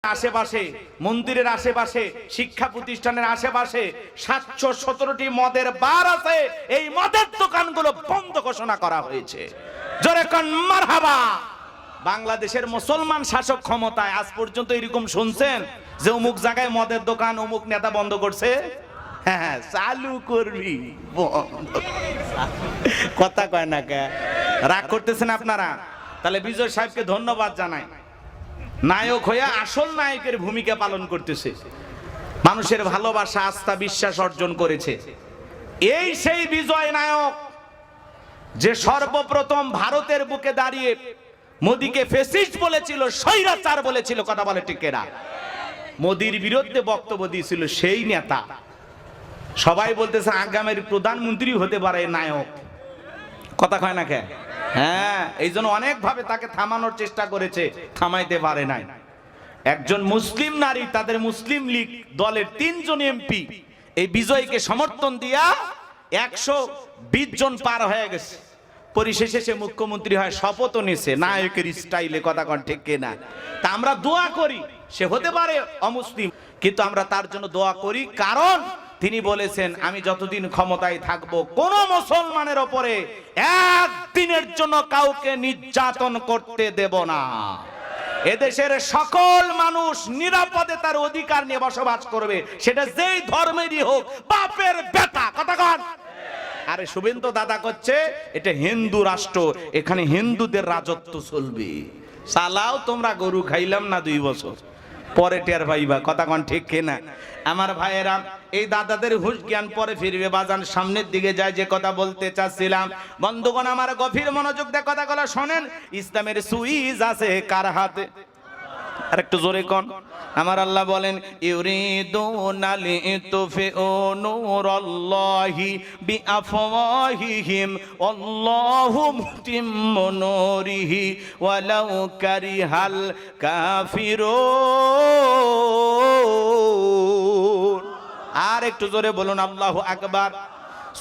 আশেপাশে, মন্দিরের আশেপাশে, শিক্ষা প্রতিষ্ঠানের আশেপাশে ৭১৭টি মদের বার আছে। এই মদের দোকানগুলো বন্ধ ঘোষণা করা হয়েছে। জোরে কোন মারহাবা। বাংলাদেশের মুসলমান শাসক ক্ষমতায় আজ পর্যন্ত এরকম শুনছেন যে অমুক জায়গায় মদের দোকান অমুক নেতা বন্ধ করছে? হ্যাঁ, চালু করবি, কথা কয় না কে? রাগ করতেছেন আপনারা? তাহলে বিজয় সাহেবকে ধন্যবাদ জানাই। নায়ক হয়ে আসল নায়কের ভূমিকা পালন করতেছে, মানুষের ভালোবাসা, আস্থা, বিশ্বাস অর্জন করেছে। এই সেই বিজয় নায়ক যে সর্বপ্রথম ভারতের বুকে দাঁড়িয়ে মোদিকে ফ্যাসিস্ট বলেছিল, স্বৈরাচার বলেছিল। কথা বলে ঠিক না? মোদির বিরুদ্ধে বক্তব্য দিয়েছিল সেই নেতা। সবাই বলতেছে আগামীর প্রধানমন্ত্রী হতে পারে নায়ক। কথা কয় না কে? হ্যাঁ, এই জন্য অনেক ভাবে তাকে থামানোর চেষ্টা করেছে, থামাইতে পারে নাই। একজন মুসলিম নারী, তাদের মুসলিম লীগ দলের ৩ জন এমপি এই বিজয়কে সমর্থন দিয়া ১২০ জন পার হয়ে গেছে। পরিশেষে সে মুখ্যমন্ত্রী হয়, শপথও নিছে নায়কের স্টাইলে। কথা কন ঠিক কিনা? তা আমরা দোয়া করি, সে হতে পারে অমুসলিম, কিন্তু আমরা তার জন্য দোয়া করি, কারণ তিনি বলেছেন আমি যতদিন ক্ষমতায় থাকবো কোন মুসলমানের ওপরে একদিনের জন্য কাউকে নির্যাতন করতে দেব না। এদেশের সকল মানুষ নিরাপদে তার অধিকার নিয়ে বসবাস করবে, সেটা যেই ধর্মেরই হোক, বাপের বেটা। কথা কন। আরে শুভেন্দু দাদা করছে এটা হিন্দু রাষ্ট্র, এখানে হিন্দুদের রাজত্ব চলবে। সালাও তোমরা গরু খাইলাম না 2 বছর পরে টের পাইবা। কথা কন ঠিক কিনা? আমার ভাইয়েরা, এই দাদাদের হুঁশ জ্ঞান পরে ফিরবে। বাজান সামনের দিকে যায়, যে কথা বলতে চাচ্ছিলাম, বন্ধুগণ আমার গভীর মনোযোগ দিয়ে কথাগুলো শোনেন। ইসলামের সুইচ আছে কার হাতে? আর একটু জোরে কোন। আমার আল্লাহ বলেন ইউরিদুনা লিতুফিউ নূরাল্লাহি বিআফওয়াহিহিম আল্লাহু মুতিম্মু নূরিহি ওয়ালাউ কারিহাল কাফিরুন। আর একটু জোরে বলুন আল্লাহু আকবার।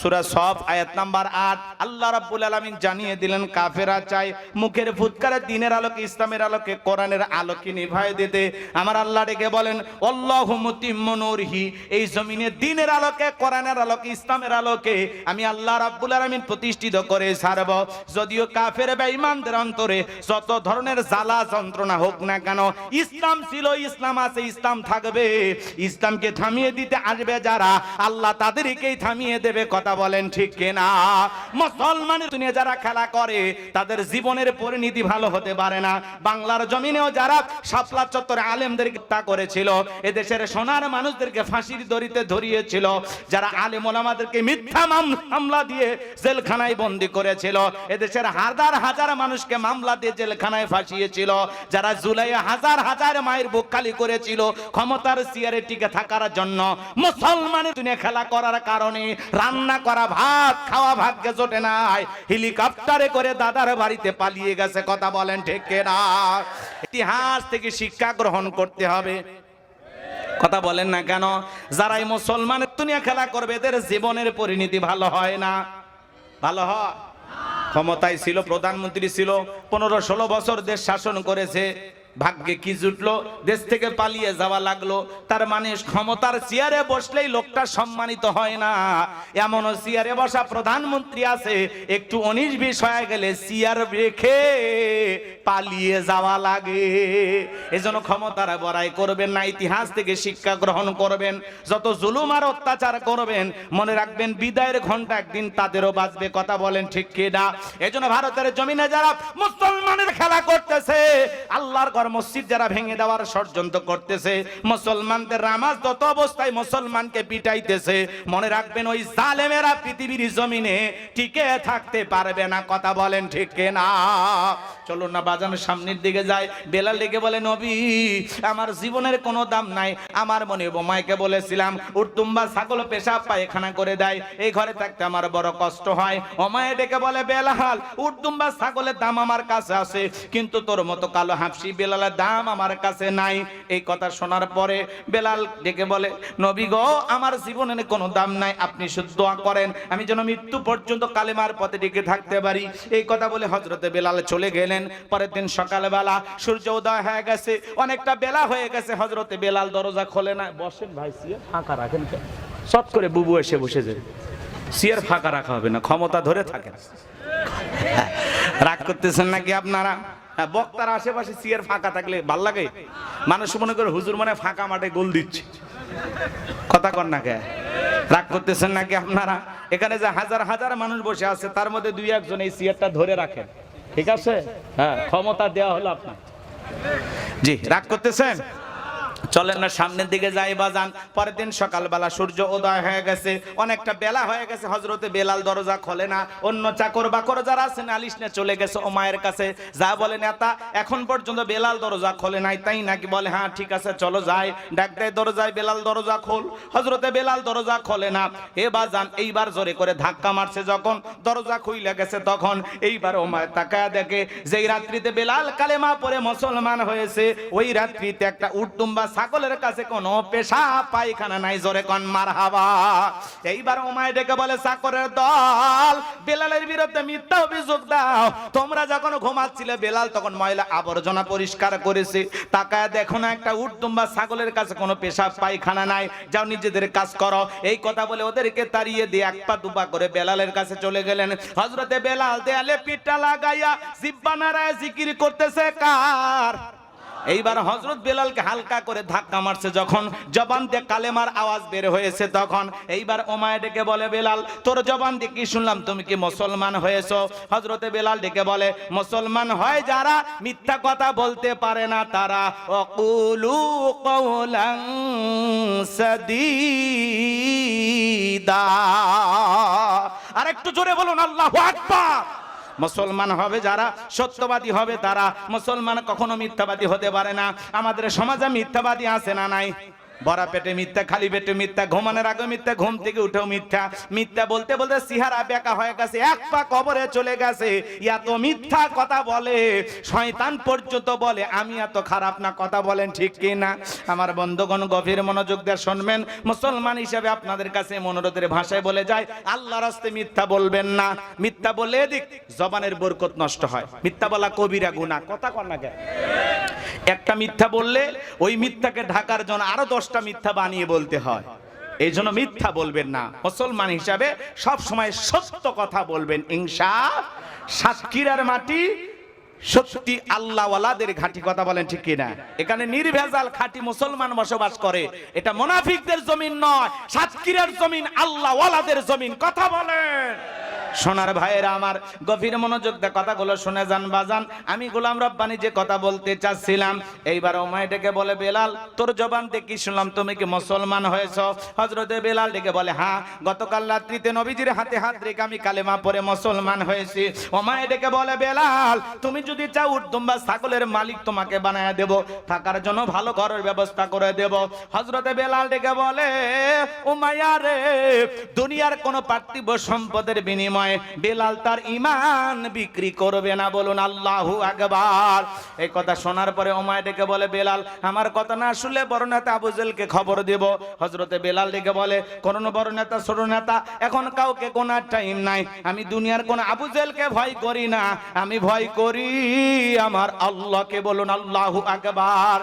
সূরা সফ আয়াত নাম্বার ৮। আল্লাহ রাব্বুল আলামিন জানিয়ে দিলেন কাফেররা চায় মুখের ফুৎকারে দিনের আলোকে, ইসলামের আলোকে, কোরআনের আলোকে নিভায় দিতে। আমার আল্লাহ ডেকে বলেন আল্লাহু মুতিম্মু নূরিহি, এই জমিনে দিনের আলোকে, কোরআনের আলোকে, ইসলামের আলোকে আমি আল্লাহ রাব্বুল আলামিন প্রতিষ্ঠিত করে ছাড়ব। যদিও কাফের বেঈমানদের অন্তরে যত ধরনের জ্বালা যন্ত্রণা হোক না কেন, ইসলাম ছিল, ইসলাম আছে, ইসলাম থাকবে। ইসলামকে থামিয়ে দিতে আসবে যারা, আল্লাহ তাদেরকেই থামিয়ে দেবে। কথা বলেন ঠিক কিনা? মুসলমানের দুনিয়া যারা খেলা করে তাদের জীবনের পরিণতি ভালো হতে পারে না। বাংলার জমিনেও যারা শাপলা চত্বরে আলেমদেরকে হত্যা করেছিল, এদেশের সোনার মানুষদেরকে ফাঁসির দড়িতে ধরিয়েছিল, যারা আলেম ওলামাদেরকে মিথ্যা মামলা দিয়ে জেলখানায় বন্দী করেছিল, এদেশের হাজার হাজার মানুষকে মামলা দিয়ে জেলখানায় ফাঁসিয়েছিল, যারা জুলাই হাজার হাজার মায়ের বুক খালি করেছিল ক্ষমতার চেয়ারে টিকে থাকার জন্য, মুসলমানের দুনিয়া খেলা করার কারণে রান্না করা ভাত খাওয়া ভাগ্যে জোটে নাই, হেলিকপ্টারে করে দাদার বাড়িতে পালিয়ে গেছে। কথা বলেন ঠিক কিনা? ইতিহাস থেকে শিক্ষা গ্রহণ করতে হবে। কথা বলেন না কেন? যারাই মুসলমানের দুনিয়া খেলা করবে এদের জীবনের পরিণতি ভালো হয় না। ভালো হয়? ক্ষমতায় ছিল, প্রধানমন্ত্রী ছিল, 15-16 বছর দেশ শাসন করেছে, ভাগ্যে কি জুটলো, দেশ থেকে পালিয়ে যাওয়া লাগলো। তার মানে ক্ষমতার চেয়ারে বসলেই লোকটা সম্মানিত হয় না। এমনও চেয়ারে বসা প্রধানমন্ত্রী আছে, একটু 19-20 হয়ে গেলে চেয়ার রেখে পালিয়ে যাওয়া লাগে। এজন্য ক্ষমতার বড়াই করবেন না, ইতিহাস থেকে শিক্ষা গ্রহণ করবেন। যত জুলুম আর অত্যাচার করবেন, মনে রাখবেন বিদায়ের ঘন্টা একদিন তাদেরও বাজবে। কথা বলেন ঠিক কিনা? এজন্য ভারতের জমিনে যারা মুসলমানের খেলা করতেছে, আল্লাহর মসজিদ যারা ভেঙে দেওয়ার ষড়যন্ত্র করতেছে, মুসলমানদের নামাজরত অবস্থায় মুসলমানকে পিটাইতেছে, মনে রাখবেন ওই জালেমেরা পৃথিবীর জমিনে টিকে থাকতে পারবে না। কথা বলেন ঠিক কিনা? চলুন না বাজানোর সামনের দিকে যায়। বেলাল লেগে বলে নবী আমার জীবনের কোনো দাম নাই। আমার মনে বোমাইকে বলেছিলাম উর্তুম্বা ছাগল পেশাব পায়খানা করে দেয়, এই ঘরে থাকতে আমার বড় কষ্ট হয়। ওমায়ে ডেকে বলে বেলাল উর্তুম্বা ছাগলের দাম আমার কাছে আছে, কিন্তু তোর মতো কালো হাফসি বেলাল বেলালের দাম আমার কাছে নাই। এই কথা শোনার পরে বেলাল ডেকে বলে, নবী গো, আমার জীবনে কোনো দাম নাই, আপনি শুধু দোয়া করেন আমি যেন মৃত্যু পর্যন্ত কালেমার পথে টিকে থাকতে পারি। এই কথা বলে হযরতে বেলাল চলে গেলেন। পরের দিন সকালবেলা সূর্য উদয় হয়ে গেছে, অনেকটা বেলা হয়ে গেছে। হযরতে বেলাল দরজা খোলে না। বসেন ভাই, সিয়ার ফাঁকা রাখেন। সব করে বুবু এসে বসে যায়, সিয়ার ফাঁকা রাখা হবে না, ক্ষমতা ধরে থাকেন। রাগ করতেছেন নাকি আপনারা? বক্তার আশেপাশে সিয়ার ফাঁকা থাকলে ভাল লাগে? মানুষ মনে করে হুজুর মানে ফাঁকা মাঠে গোল দিচ্ছে। কথা কন না কে? রাগ করতেছেন নাকি আপনারা? এখানে যে হাজার হাজার মানুষ বসে আছে তার মধ্যে দুই একজন এই সিয়ারটা ধরে রাখেন, ঠিক আছে? হ্যাঁ, ক্ষমতা দেওয়া হলো আপনার। জি, রাগ করতেছেন? চলেন না সামনের দিকে যাই বাজান। পরের দিন সকালবেলা সূর্য উদয় হয়ে গেছে, অনেকটা বেলা হয়ে গেছে। হযরতে বেলাল দরজা খোলে না। অন্য চাকর বাকর যারা আছেন নালিশ নিয়ে চলে গেছে ওমায়ের কাছে। যা বলে, নেতা এখন পর্যন্ত বেলাল দরজা খোলে নাই, তাই নাকি? বলে হ্যাঁ ঠিক আছে চলো যাই। ডাক দেয় দরজায়, বেলাল দরজা খোল। হযরতে বেলাল দরজা খোলে না। এ বাজান এইবার জোরে করে ধাক্কা মারছে, যখন দরজা খুইলা গেছে তখন এইবার ওমায় তাকায় দেখে যেই রাত্রিতে বেলাল কালেমা পড়ে মুসলমান হয়েছে, ওই রাত্রিতে একটা উটদুম্বা ছাগলের কাছে কোনো পেশাব পায়খানা নাই। জোরে কোন মারহাবা। এইবার ওমায় ডেকে বলে, চাকরের দল, বেলালের বিরুদ্ধে মিথ্যা অভিযোগ দাও। তোমরা যখন ঘুমাচ্ছিলে বেলাল তখন ময়লা আবর্জনা পরিষ্কার করেছে, তাকায় দেখো না একটা উটদুম্বা ছাগলের কাছে কোনো পেশাব পায়খানা নাই, যাও নিজেদের কাজ করো। এই কথা বলে ওদেরকে তাড়িয়ে দিয়ে এক পা দুপা করে বেলালের কাছে চলে গেলেন। হযরতে বেলাল দেয়ালে পিঠটা লাগাইয়া জিহ্বা নাড়ায় জিকির করতেছে কার? এইবার হযরত বেলালকে হালকা করে ধাক্কা মারছে, যখন জবান দিয়ে কালেমার আওয়াজ বের হয়েছে তখন এইবার ওমায় ডেকে বলে, বেলাল তোর জবান দিয়ে কি শুনলাম, তুমি কি মুসলমান হয়েছো? হযরতে বেলাল ডেকে বলে, মুসলমান হয় যারা মিথ্যা কথা বলতে পারে না তারা। ওয়াকুলু কওলান সাদীদা। আরেকটু জোরে বলুন আল্লাহু আকবার। মুসলমান হবে যারা, সত্যবাদী হবে তারা। মুসলমান কখনো মিথ্যাবাদী হতে পারে না। আমাদের সমাজে মিথ্যাবাদী আছে না নাই? ভরা পেটে মিথ্যা, খালি পেটে মিথ্যা, ঘুমানোর আগে মিথ্যা, ঘুম থেকে উঠেও মিথ্যা। মিথ্যা বলতে বলতে চেহারা বেঁকা হয়ে গেছে, এক পা কবরে চলে গেছে। এত মিথ্যা কথা বলে, শয়তান পর্যন্ত বলে আমি এত খারাপ না। কথা বলেন ঠিক কি না? আমার বন্ধুগণ গভীর মনোযোগ দিয়ে শুনবেন। মুসলমান হিসেবে আপনাদের কাছে মনোরোধের ভাষায় বলে যায়, আল্লাহর রাস্তে মিথ্যা বলবেন না। মিথ্যা বললে এদিক জবানের বরকত নষ্ট হয়। মিথ্যা বলা কবিরা গুনাহ। কথা কন না কেন? একটা মিথ্যা বললে ওই মিথ্যাকে ঢাকার জন্য আরো 10টা মিথ্যা বানিয়ে বলতে হয়। এই জন্য মিথ্যা বলবেন না। মুসলমান হিসাবে সব সময় সত্য কথা বলবেন। ইনশাআল্লাহ। সাতক্ষীরার মাটি সত্যি আল্লাহওয়ালাদের ঘাঁটি। কথা বলেন ঠিক কিনা? এখানে নির্ভেজাল খাঁটি মুসলমান বসবাস করে। এটা মুনাফিকদের জমিন নয়, সাতক্ষীরার জমিন আল্লাহওয়ালাদের জমিন। কথা বলেন। সোনার ভাইয়েরা আমার, গভীর মনোযোগ দিয়ে কথাগুলো শুনে যান বাজান। আমি গোলাম রব্বানি যে কথা বলতে চাচ্ছিলাম, এইবার ওমায় ডেকে বলে, বেলাল তোর জবান থেকে কি শুনলাম, তুমি কি মুসলমান হয়েছো? হযরতে বেলাল ডেকে বলে, হ্যাঁ গতকাল রাত্রিতে নবীজির হাতে হাত রেখে আমি কালেমা পড়ে মুসলমান হয়েছি। ওমায় ডেকে বলে, বেলাল তুমি যদি চাও উটদুম্বা ছাগলের মালিক তোমাকে বানায় দেব, থাকার জন্য ভালো ঘরের ব্যবস্থা করে দেব। হযরতে বেলাল ডেকে বলে, উমাইয়া রে, দুনিয়ার কোন পার্থিব সম্পদের বিনিময়ে বেলাল তার ঈমান বিক্রি করবে না। বলুন আল্লাহু আকবার। এই কথা শোনার পরে ওমায় ডেকে বলে, বেলাল আমার কথা না শুনলে বড় নেতা আবু জেহেলকে খবর দেব। হযরতে বেলাল ডেকে বলে, কোন বড় নেতা ছোট নেতা এখন কাউকে কোনার টাইম নাই। আমি দুনিয়ার কোন আবু জেহেলকে ভয় করি না, আমি ভয় করি আমার আল্লাহকে। বলুন আল্লাহু আকবার।